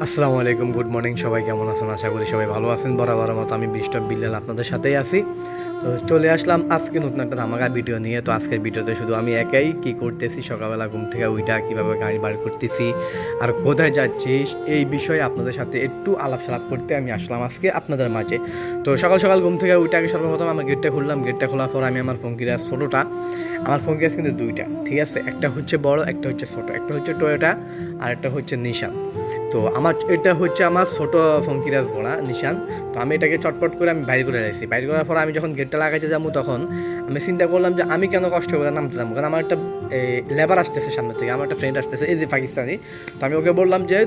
আসসালামু আলাইকুম, good morning. সবাই কেমন আছেন? আশা করি সবাই ভালো আছেন। বরাবর মতো আমি বিষ্টপ বিল্লাল আপনাদের সাথেই আছি। তো চলে আসলাম আজকে নতুন একটা ধামাকা ভিডিও নিয়ে। তো আজকের ভিডিওতে শুধু আমি একাই কি করতেছি, সকালবেলা ঘুম থেকে উইটা কীভাবে গাড়ি বার করতেছি আর কোথায় যাচ্ছি, এই বিষয়ে আপনাদের সাথে একটু আলাপ সালাপ করতে আমি আসলাম আজকে আপনাদের মাঝে। তো সকাল সকাল ঘুম থেকে উইটাকে সর্বপ্রথম আমার গেটটা খুললাম। গেটটা খোলার পর আমি আমার ফঙ্কিরাজ ছোটোটা, আমার ফঙ্কিরাজ কিন্তু দুইটা, ঠিক আছে? একটা হচ্ছে বড়, একটা হচ্ছে ছোটো। একটা হচ্ছে টয়োটা আর একটা হচ্ছে নিশান। তো এটা হচ্ছে আমার ছোটো ফঙ্কিরাজ বড়া নিশান। তো আমি এটাকে চটপট করে আমি বাইর করে রাখছি। বাইর করার পর আমি যখন গেটটা লাগাইতে যাবো তখন আমি চিন্তা করলাম যে আমি কেন কষ্ট করে নামতে যাবো, কারণ আমার একটা লেবার আসতেছে সামনে থেকে, আমার একটা ফ্রেন্ড আসতেছে, এই যে পাকিস্তানি। তো আমি ওকে বললাম যে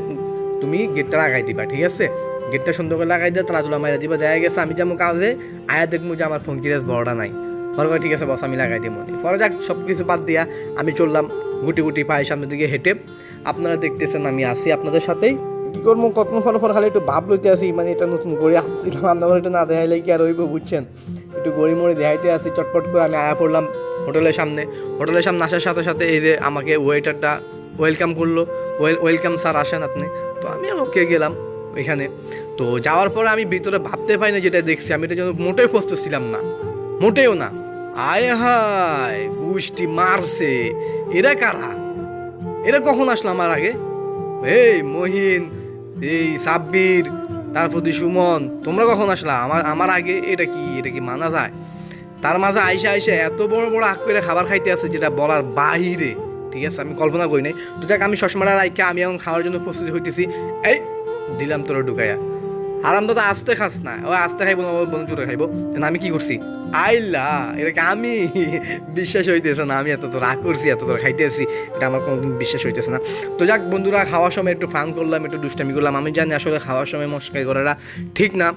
তুমি গেটটা লাগাই দিবা, ঠিক আছে? গেটটা সুন্দর করে লাগাই দিয়ে তালা মাইরা দিবা। দেখা গেছে আমি যেমন কাজে আয়া দেখবো যে আমার ফঙ্কিরাজ বড়টা নাই। পরে ঠিক আছে বস, আমি লাগাই দিব। পরে যাক সব কিছু বাদ দিয়া আমি চললাম গুটি গুটি পায়ে সামনের দিকে হেঁটে। আপনারা দেখতেছেন আমি আসি আপনাদের সাথেই। কি করবো, কতক্ষণ পর খালি একটু ভাব লইতে আসি, মানে এটা নতুন করে আসছিলাম, আপনার একটু না দেখাইলে কি আর হইব, বুঝছেন? একটু গড়ি মড়ি দেখাইতে আসি। চটপট করে আমি আয়া পড়লাম হোটেলের সামনে। হোটেলের সামনে আসার সাথে সাথে এই যে আমাকে ওয়েটারটা ওয়েলকাম করলো। ওয়েলকাম স্যার, আসেন আপনি। তো আমি ওকে গেলাম ওইখানে। তো যাওয়ার পরে আমি ভিতরে ভাবতে পারি না যেটা দেখছি, আমি এটা যেন মোটেও প্রস্তুত ছিলাম না, মোটেও না। আয় হায় গুষ্টি মারছে, এরা কারা? এরা কখন আসলো আমার আগে? এই মহিন, এই সাব্বির, তারপর সুমন, তোমরা কখন আসলা আমার আগে? এটা কি মানা যায়? তার মাঝে আইসা আইসা এত বড় বড় আগ করে খাবার খাইতে আছে যেটা বলার বাহিরে, ঠিক আছে? আমি কল্পনা করি নাই। তো যাক, আমি চশমাটা রাইখা আমি এখন খাওয়ার জন্য প্রস্তুতি হইতেছি। এই দিলাম তোর ঢুকাইয়া। আরাম দাদা আসতে খাস না, ও আসতে খাইবো না, ওর বন্ধু চোরে খাইবো। আমি কি করছি? আইলা, এটাকে আমি বিশ্বাস হইতেছে না, আমি এত তো রাগ করছি, এত তোর খাইতেছি, এটা আমার কোনোদিন বিশ্বাস হইতেছে না। তো যাক বন্ধুরা, খাওয়ার সময় একটু ফান করলাম, একটু দুষ্টামি করলাম। আমি জানি আসলে খাওয়ার সময় মস্কারি করাটা ঠিক না,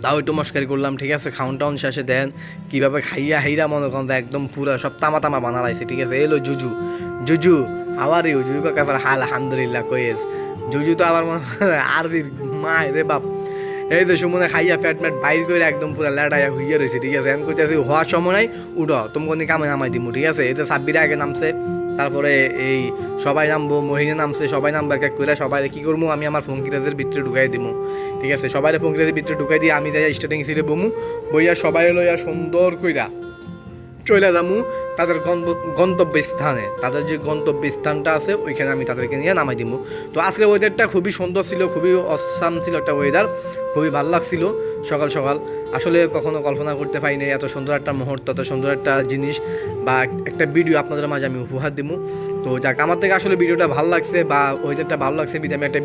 তাও একটু মস্কারি করলাম, ঠিক আছে? খাউন টাউন শেষে দেন কীভাবে খাইয়া হাইরা মনে করেন একদম পুরা সব তামা তামা বানালাইছে, ঠিক আছে? এলো জুজু, জুজু আবার ইউ জুজু কাকা হাল আলহামদুলিল্লাহ কয়েস। জুজু তো আবার মনে আরবির মায় রে বাপ। এই তো সুমনে খাইয়া প্যাট ম্যাট বাইর করে একদম পুরো ল্যাডাইয়া হইয়া রয়েছে, ঠিক আছে? এখন কইতেছি হওয়ার সময় নাই, উঠো তোমাকে কামে নামাই দিমু, ঠিক আছে? এই তো সাব্বিরে আগে নামছে, তারপরে এই সবাই নামবো, মহিনে নামছে, সবাই নামবো এক এক করে। সবাই কি করবো, আমি আমার ফঙ্কিরাজের ভিতরে ঢুকাই দিমু, ঠিক আছে? সবাই ফঙ্কিরাজের ভিতরে ঢুকাই দিয়ে আমি যাই স্টার্টিং সিটে বমু, বইয়া সবাই লইয়া সুন্দর কইরা চলে যামু তাদের গন্তব্য স্থানে। তাদের যে গন্তব্য স্থানটা আছে ওইখানে আমি তাদেরকে নিয়ে নামাই দিব। তো আজকের ওয়েদারটা খুবই সুন্দর ছিল, খুবই অসাম ছিল একটা ওয়েদার, খুবই ভালো লাগছিল সকাল সকাল। আসলে কখনো কল্পনা করতে পারিনি এত সুন্দর একটা মুহূর্ত, এত সুন্দর একটা জিনিস বা একটা ভিডিও আপনাদের মাঝে আমি উপহার দিব। তো যাক, আমার থেকে আসলে ভিডিওটা ভালো লাগছে বা ওয়েদারটা ভালো লাগছে, বিধে আমি একটা